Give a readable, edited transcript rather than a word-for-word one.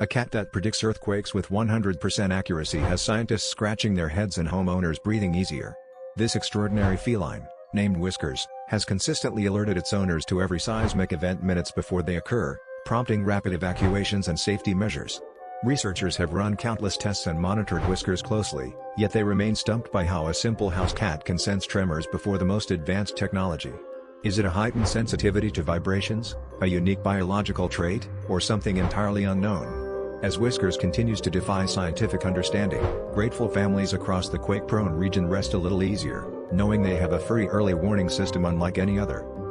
A cat that predicts earthquakes with 100% accuracy has scientists scratching their heads and homeowners breathing easier. This extraordinary feline, named Whiskers, has consistently alerted its owners to every seismic event minutes before they occur, prompting rapid evacuations and safety measures. Researchers have run countless tests and monitored Whiskers closely, yet they remain stumped by how a simple house cat can sense tremors before the most advanced technology. Is it a heightened sensitivity to vibrations, a unique biological trait, or something entirely unknown? As Whiskers continues to defy scientific understanding, grateful families across the quake-prone region rest a little easier, knowing they have a free early warning system unlike any other.